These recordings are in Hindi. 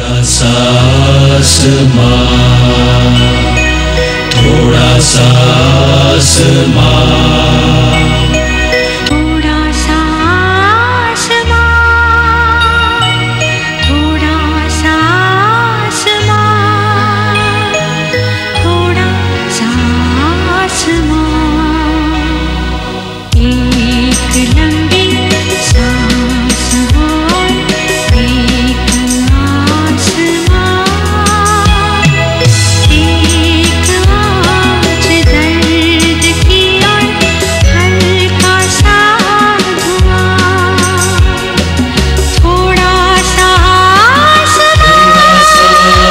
सा आसमां, थोड़ा सा आसमां, थोड़ा सा आसमां, थोड़ा सा आसमां, थोड़ा सा आसमां, एक लंबी सांस और एक आसमां, एक आज दर्द की और हल्का सा धुआं, थोड़ा सा आसमां, थोड़ा सा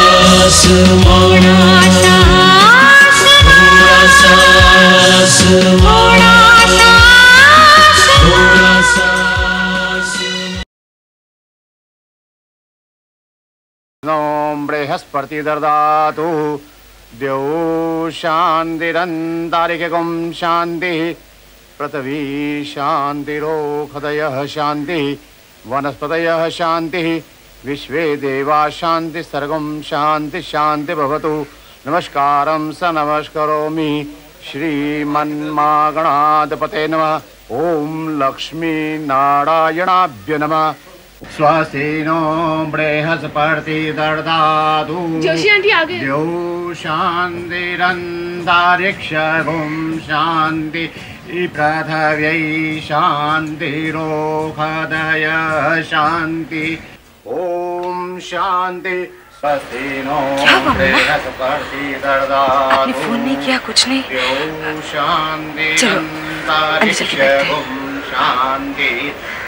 बृहस्पति ददातु द्यौ शान्तिरन्तरिक्षं शान्तिः पृथिवी शान्तिरोषधयः शान्तिः वनस्पतयः शान्तिः विश्वे देवा शान्ति सर्वं शान्ति शान्ति भवतु। नमस्कारं स नमस्करोमि श्रीमन्मागणाधिपते नमः। ओम लक्ष्मी नारायणाभ्य नमः। स्वस्ति नो बृहस्पति ददातु जोशी आंटी आ गए। द्यौ शान्तिरन्तरिक्षं शान्ति पृथिव्यै शान्तिरोषधयः शान्ति ओम शांति। स्वस्ति नो बृहस्पति ददातु। फोन नहीं किया कुछ नहीं। द्यौ शान्तिरन्तरिक्षं शान्ति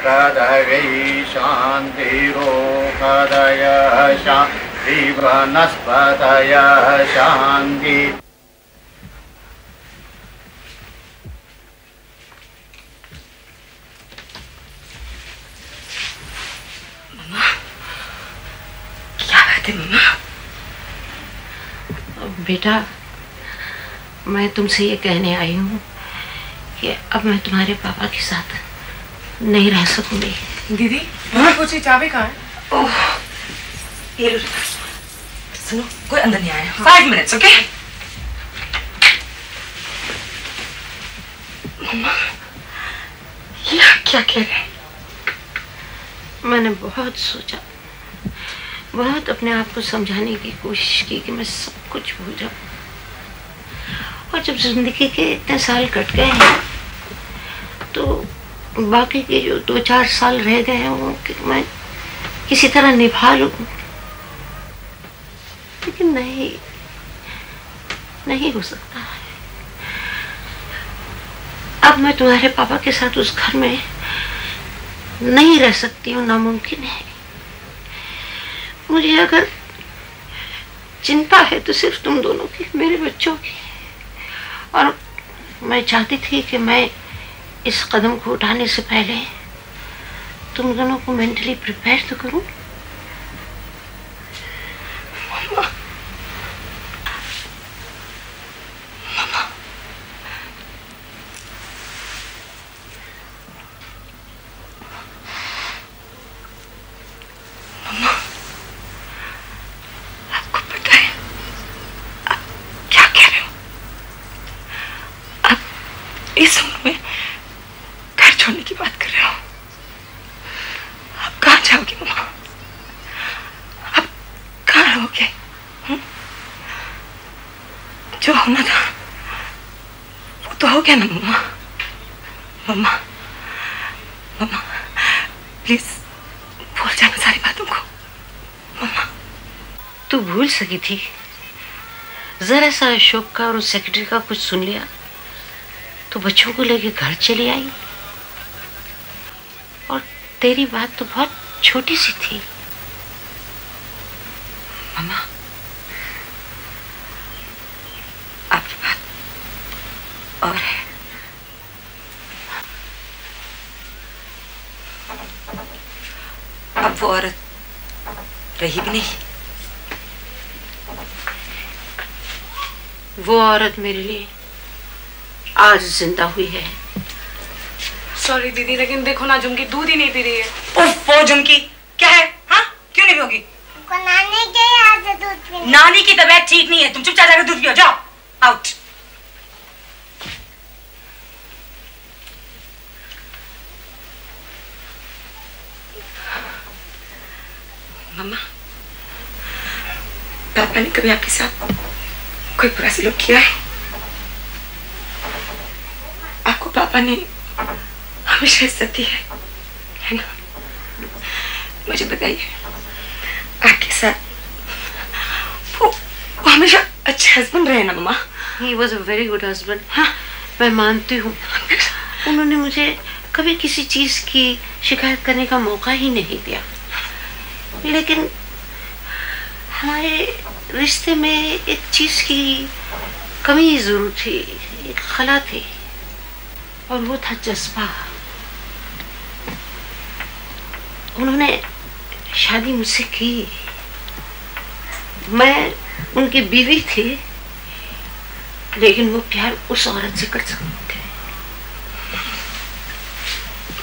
पृथिव्यै शान्तिरोषधयः शान्ति वनस्पतयः शान्ति। क्या बात है मम्मा? बेटा, मैं तुमसे ये कहने आई हूँ कि अब मैं तुम्हारे पापा के साथ नहीं रह सकूंगी। दीदी मम्मा पूछी चाबी कहाँ है? ओह, ये लो। सुनो, कोई अंदर नहीं आया। 5 मिनट्स, ओके? मम्मा ये क्या कह रहे हैं? मैंने बहुत सोचा, बहुत अपने आप को समझाने की कोशिश की कि मैं सब कुछ भूल जाऊं, और जब जिंदगी के इतने साल कट गए हैं तो बाकी के जो 2-4 साल रह गए हैं वो कि मैं किसी तरह निभा लूं, लेकिन नहीं हो सकता है। अब मैं तुम्हारे पापा के साथ उस घर में नहीं रह सकती हूँ, नामुमकिन है। मुझे अगर चिंता है तो सिर्फ तुम दोनों की, मेरे बच्चों की, और मैं चाहती थी कि मैं इस कदम को उठाने से पहले तुम दोनों को मेंटली प्रिपेयर तो करूं। इस उम्र में घर छोड़ने की बात कर रहे हो? अब कहाँ जाओगे मम्मा? अब कहाँ रहोगे? जो होना था वो तो हो गया ना मम्मा। मम्मा मम्मा प्लीज भूल जाना सारी बातों को मम्मा। तू भूल सकी थी? जरा सा अशोक का और उस सेक्रेटरी का कुछ सुन लिया तो बच्चों को लेके घर चली आई, और तेरी बात तो बहुत छोटी सी थी। मम्मा आपकी बात और है। अब वो औरत रही भी नहीं। वो औरत मेरे लिए आज जिंदा हुई है। सॉरी दीदी, लेकिन देखो ना झुमकी दूध ही नहीं पी रही है। उफ, वो झुमकी क्या है? हाँ क्यों नहीं होगी? हमको नानी के यहाँ से दूध पीना। नानी की तबीयत ठीक नहीं है, तुम चुपचाप जाकर दूध पियो, जाओ आउट। मम्मा, पापा ने कभी आपके साथ कोई बुरा सलूक किया है? आपको पापा ने हमेशा इज्जत दी है ना? मुझे बताइए, आपके साथ वो हमेशा अच्छे हस्बैंड रहे ना मम्मा? He was a very good husband. हाँ, मैं मानती हूँ। उन्होंने मुझे कभी किसी चीज की शिकायत करने का मौका ही नहीं दिया, लेकिन हमारे रिश्ते में एक चीज की कमी जरूर थी, एक खला थी, और वो था जज्बा। उन्होंने शादी मुझसे की, मैं उनकी बीवी थी, लेकिन वो प्यार उस औरत से कर सकते थे।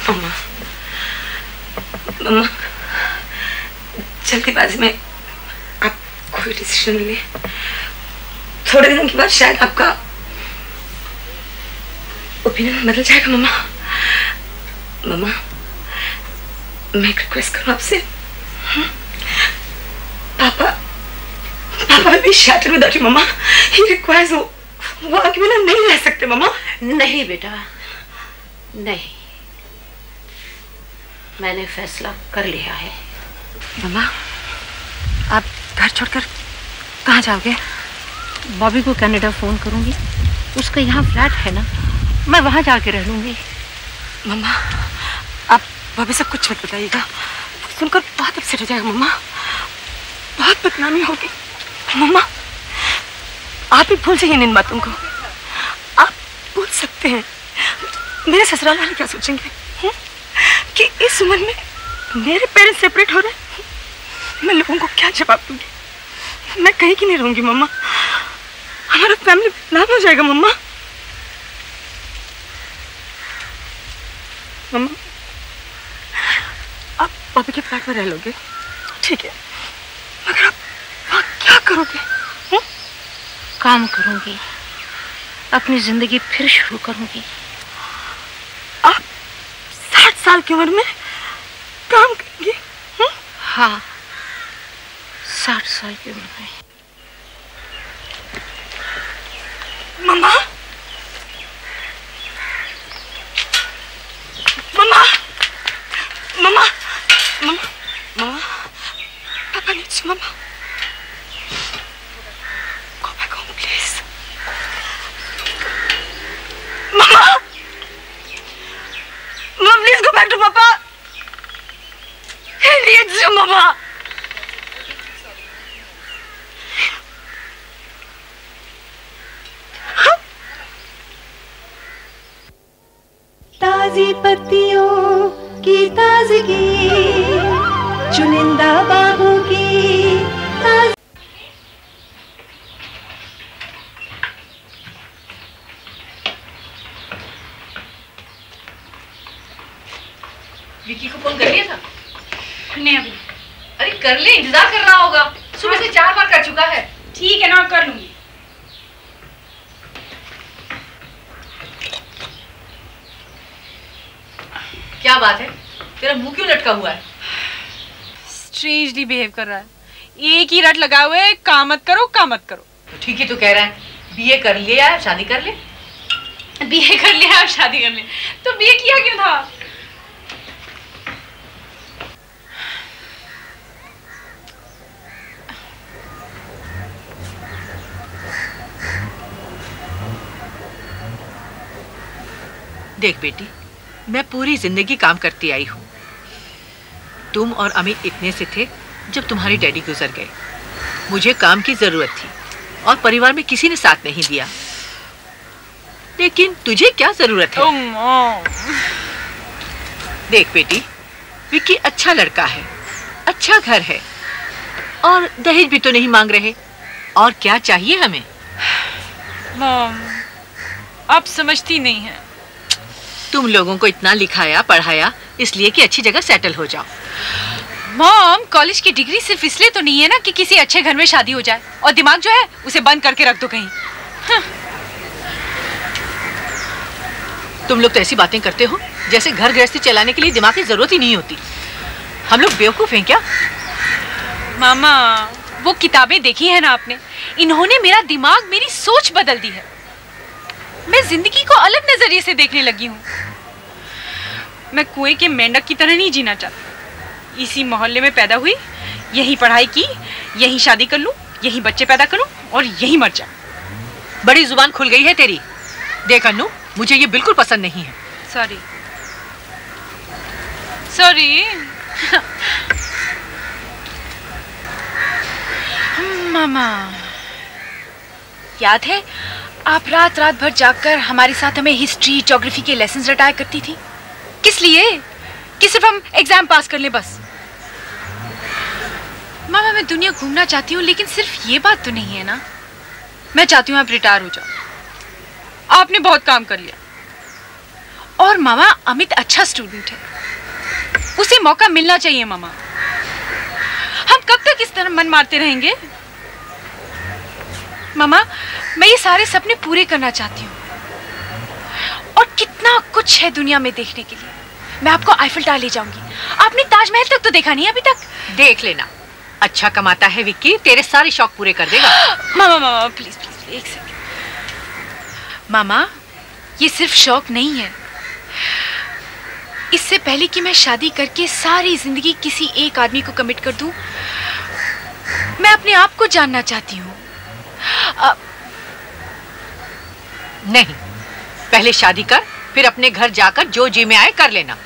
मम्मा, मम्मा, जल्दीबाजी में आप कोई डिसीजन ले, थोड़े दिनों के बाद शायद आपका ओपिनियन बदल जाएगा मम्मा। मम्मा, मैं एक रिक्वेस्ट करूं आपसे, पापा will be shattered without you, mamma. He requires वो आगे बिना नहीं रह सकते मम्मा। नहीं बेटा, नहीं, मैंने फैसला कर लिया है। मम्मा, आप घर छोड़कर कहाँ जाओगे? बॉबी को कनाडा फोन करूंगी, उसका यहाँ फ्लैट है ना, मैं वहां जाके रह लूंगी। मम्मा, आप बॉबी से कुछ मत बताइएगा, सुनकर बहुत अपसेट हो जाएगा मम्मा, बहुत बदनामी होगी। मम्मा, आप ही भूल जाइए इन बातों को, आप भूल सकते हैं। मेरे ससुराल वाले क्या सोचेंगे कि इस उम्र में मेरे पेरेंट्स सेपरेट हो रहे हैं? मैं लोगों को क्या जवाब दूंगी? मैं कहीं की नहीं रहूंगी मम्मा, हमारा फैमिली बदनाम हो जाएगा मम्मा। मम्मा, आप पापा के फ्लैट में रह लोगे, ठीक है, मगर आप वहाँ क्या करोगे? काम करूंगी, अपनी जिंदगी फिर शुरू करूंगी। आप 60 साल की उम्र में काम करेंगे? हाँ, 60 साल की उम्र में। मम्मा, मम्मा, मम्मा, मम्मा, मम्मा, पापा नीचे। मम्मा, go back home please। Mamma, mamma please go back to पापा। Idiots, मम्मा। ताजी पत्तियों की ताजगी, चुनिंदा बाहों की विकी को फोन कर लिया था? नहीं अभी। अरे कर ले, इंतजार कर रहा होगा, सुबह से 4 बार कर चुका है। ठीक है ना, कर लूंगी। क्या बात है, तेरा मुंह क्यों लटका हुआ है? स्ट्रेंजली बिहेव कर रहा है, एक ही रट लगाए हुए, काम मत करो, काम मत करो। तो ठीक ही तो कह रहा है, बीए कर लिया, शादी कर ले। बीए कर लिया और शादी कर ले, तो बीए किया क्यों था? देख बेटी, मैं पूरी जिंदगी काम करती आई हूँ। तुम और अमित इतने से थे जब तुम्हारे डैडी गुजर गए। मुझे काम की जरूरत थी और परिवार में किसी ने साथ नहीं दिया, लेकिन तुझे क्या जरूरत है? देख बेटी, विक्की अच्छा लड़का है, अच्छा घर है, और दहेज भी तो नहीं मांग रहे। और क्या चाहिए हमें? मॉम, आप समझती नहीं हैं। तुम लोगों को इतना लिखाया पढ़ाया इसलिए कि अच्छी जगह सेटल हो जाओ। मॉम, कॉलेज की डिग्री सिर्फ इसलिए तो नहीं है ना कि किसी अच्छे घर में शादी हो जाए, और दिमाग जो है उसे बंद करके रख दो कहीं। तुम लोग तो ऐसी बातें करते हो जैसे घर गृहस्थी चलाने के लिए दिमाग की जरूरत ही नहीं होती। हम लोग बेवकूफ हैं क्या? मामा, वो किताबें देखी है ना आपने, इन्होंने मेरा दिमाग, मेरी सोच बदल दी है। मैं जिंदगी को अलग नजरिए से देखने लगी हूँ। मैं कुएं के मेंढक की तरह नहीं जीना चाहती। इसी मोहल्ले में पैदा हुई, यही पढ़ाई की, यही शादी कर लूं, यही बच्चे पैदा करूं और यही मर जाऊं। बड़ी जुबान खुल गई है तेरी। देख अन्नू, मुझे ये बिल्कुल पसंद नहीं है। Sorry sorry. मामा, याद है आप रात रात भर जागकर हमारे साथ हमें हिस्ट्री, ज्योग्राफी के लेसन्स रटाया करती थी? किस लिए? कि सिर्फ हम एग्जाम पास कर लें बस। मामा, मैं दुनिया घूमना चाहती हूँ, लेकिन सिर्फ ये बात तो नहीं है ना। मैं चाहती हूँ आप रिटायर हो जाओ। आपने बहुत काम कर लिया। और मामा, अमित अच्छा स्टूडेंट है, उसे मौका मिलना चाहिए। मामा, हम कब तक इस तरह मन मारते रहेंगे? मामा, मैं ये सारे सपने पूरे करना चाहती हूँ, और कितना कुछ है दुनिया में देखने के लिए। मैं आपको आईफिल टावर ले जाऊंगी। आपने ताजमहल तक तो देखा नहीं अभी तक। देख लेना, अच्छा कमाता है विक्की, तेरे सारे शौक पूरे कर देगा। मामा मामा, प्लीज प्लीज एक सेकंड। मामा, ये सिर्फ शौक नहीं है। इससे पहले कि मैं शादी करके सारी जिंदगी किसी एक आदमी को कमिट कर दूं, मैं अपने आप को जानना चाहती हूँ। नहीं, पहले शादी कर, फिर अपने घर जाकर जो जी में आए कर लेना।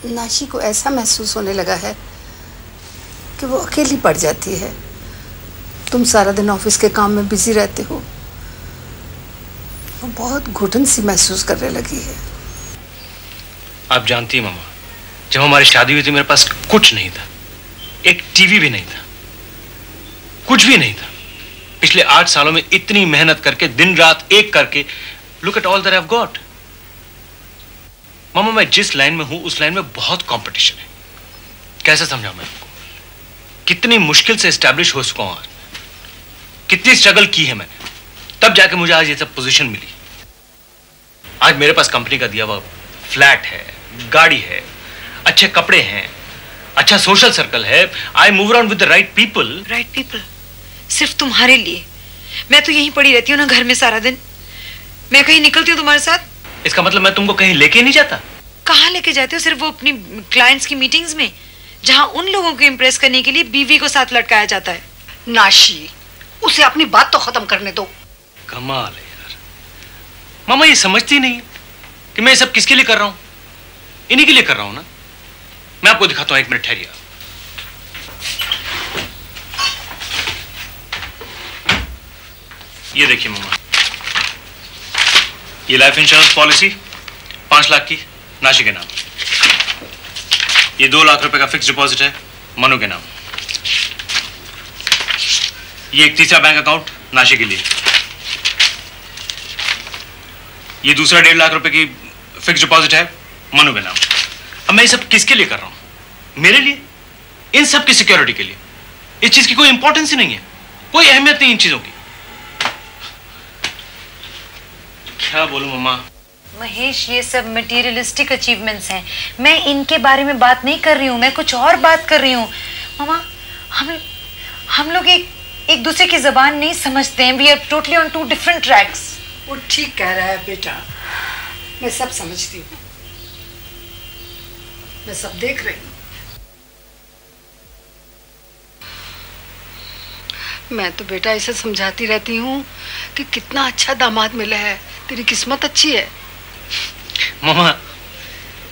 नाशी को ऐसा महसूस होने लगा है कि वो अकेली पड़ जाती है। तुम सारा दिन ऑफिस के काम में बिजी रहते हो, वो बहुत घुटन सी महसूस करने लगी है। आप जानती हैं मामा, जब हमारी शादी हुई थी मेरे पास कुछ नहीं था, एक टीवी भी नहीं था, कुछ भी नहीं था। पिछले 8 सालों में इतनी मेहनत करके, दिन रात एक करके, look at all that I have got. मामा, मैं जिस लाइन में हूं उस लाइन में बहुत कंपटीशन है। कैसे समझाऊं मैं आपको? कितनी मुश्किल से एस्टैब्लिश हो चुका हूं आज, कितनी स्ट्रगल की है मैंने, तब जाके मुझे आज ये सब पोजीशन मिली। आज मेरे पास कंपनी का दिया हुआ फ्लैट है, गाड़ी है, अच्छे कपड़े हैं, अच्छा सोशल सर्कल है। I move around with the right people. Right people? सिर्फ तुम्हारे लिए? मैं तो यहीं पड़ी रहती हूँ ना घर में सारा दिन। मैं कहीं निकलती हूँ तुम्हारे साथ? इसका मतलब मैं तुमको कहीं लेके नहीं जाता? कहाँ लेके जाते हो? सिर्फ वो अपनी क्लाइंट्स की मीटिंग्स में, जहाँ उन लोगों को इम्प्रेस करने के लिए बीवी को साथ लटकाया जाता है। नाशी, उसे अपनी बात तो खत्म करने दो। कमाल है यार, मामा ये समझती नहीं है कि मैं ये सब किसके लिए कर रहा हूं। इन्हीं के लिए कर रहा हूं ना। मैं आपको दिखाता हूं, 1 मिनट ठहरिए। ये देखिए मामा, ये लाइफ इंश्योरेंस पॉलिसी 5 लाख की नाशी के नाम। ये 2 लाख रुपए का फिक्स डिपॉजिट है मनु के नाम। ये एक तीसरा बैंक अकाउंट नाशी के लिए। ये दूसरा 1.5 लाख रुपए की फिक्स डिपॉजिट है मनु के नाम। अब मैं ये सब किसके लिए कर रहा हूं? मेरे लिए, इन सब की सिक्योरिटी के लिए। इस चीज की कोई इंपॉर्टेंस ही नहीं है, कोई अहमियत नहीं इन चीजों की। क्या बोलूं मम्मा? महेश, ये सब मटेरियलिस्टिक अचीवमेंट्स हैं। मैं इनके बारे में बात नहीं कर रही हूँ, मैं कुछ और बात कर रही हूँ। मामा, हम लोग एक दूसरे की जबान नहीं समझते हैं। We are totally on 2 different tracks. वो ठीक कह रहा है बेटा, मैं सब समझती हूँ, मैं सब देख रही हूँ। मैं तो बेटा इसे समझाती रहती हूँ कि कितना अच्छा दामाद मिला है, तेरी किस्मत अच्छी है। मामा,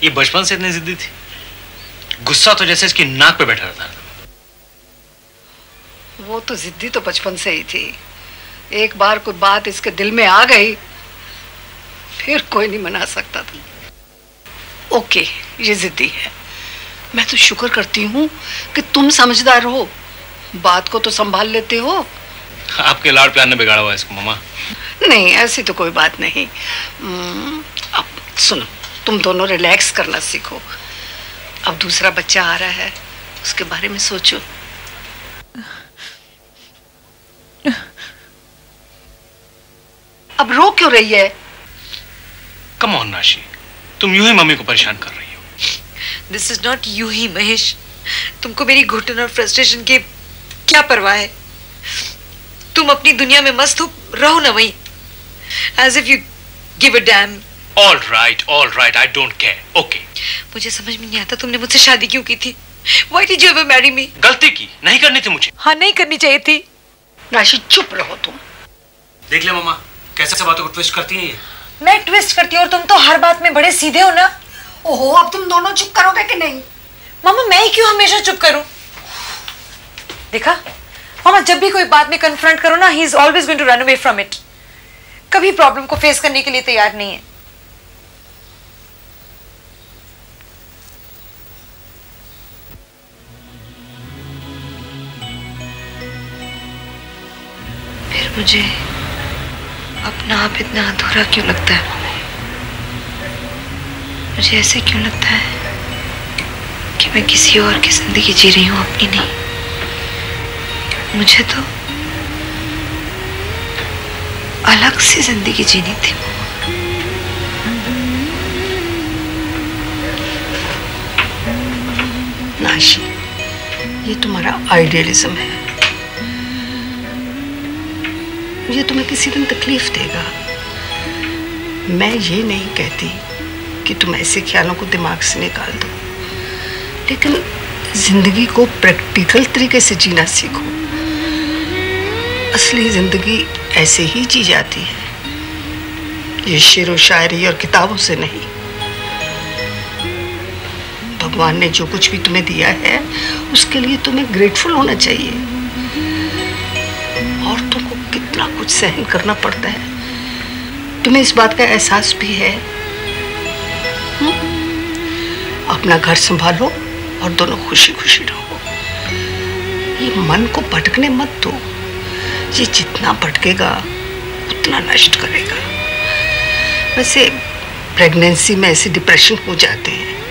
ये बचपन से इतनी जिद्दी थी, गुस्सा तो जैसे इसकी नाक पे बैठा रहता था। वो तो जिद्दी तो बचपन से ही थी, एक बार कोई बात इसके दिल में आ गई फिर कोई नहीं मना सकता था। ओके, ये जिद्दी है, मैं तो शुक्र करती हूँ कि तुम समझदार हो, बात को तो संभाल लेते हो। आपके लाड प्यार ने बिगाड़ा हुआ है इसको मामा। नहीं, ऐसी तो कोई बात नहीं। अब सुनो, तुम दोनों रिलैक्स करना सीखो। अब दूसरा बच्चा आ रहा है, उसके बारे में सोचो। अब रो क्यों रही है? कम ऑन नाशी, तुम यूं ही मम्मी को परेशान कर रही हो। दिस इज नॉट यू ही महेश। तुमको मेरी घुटन और फ्रस्ट्रेशन की क्या परवाह है? तुम अपनी दुनिया में मस्त हो, रहो ना वहीं, as if you give a damn. All right, I don't care. Okay. मुझे समझ में नहीं आता तुमने मुझसे शादी क्यों की थी? Why did you ever marry me? गलती की, नहीं करनी थी मुझे। हाँ, नहीं करनी चाहिए थी। राशि, चुप रहो तुम। देख ले मामा, कैसे सब बातों को ट्विस्ट करती है ये। मैं ट्विस्ट करती हूँ और तुम तो हर बात में बड़े सीधे हो ना। ओहो, अब तुम दोनों चुप करोगे कि नहीं? मामा, मैं ही क्यों हमेशा चुप करूं? देखा मामा, जब भी कोई बात में कन्फ्रंट करो ना, he is always going to run away from it. कभी प्रॉब्लम को फेस करने के लिए तैयार नहीं है। फिर मुझे अपना आप इतना अधूरा क्यों लगता है? मुझे ऐसे क्यों लगता है कि मैं किसी और की जिंदगी जी रही हूं, अपनी नहीं। मुझे तो अलग सी जिंदगी जीनी थी। नाशी, ये तुम्हारा आइडियलिज्म है, ये तुम्हें किसी दिन तकलीफ देगा। मैं ये नहीं कहती कि तुम ऐसे ख्यालों को दिमाग से निकाल दो, लेकिन जिंदगी को प्रैक्टिकल तरीके से जीना सीखो। असली जिंदगी ऐसे ही जी जाती है, ये शेर व शायरी और किताबों से नहीं। तो भगवान ने जो कुछ भी तुम्हें दिया है उसके लिए तुम्हें ग्रेटफुल होना चाहिए। और तुमको कितना कुछ सहन करना पड़ता है, तुम्हें इस बात का एहसास भी है? अपना घर संभालो और दोनों खुशी खुशी रहो। ये मन को भटकने मत दो, ये जितना भटकेगा उतना नष्ट करेगा। वैसे प्रेगनेंसी में ऐसे डिप्रेशन हो जाते हैं,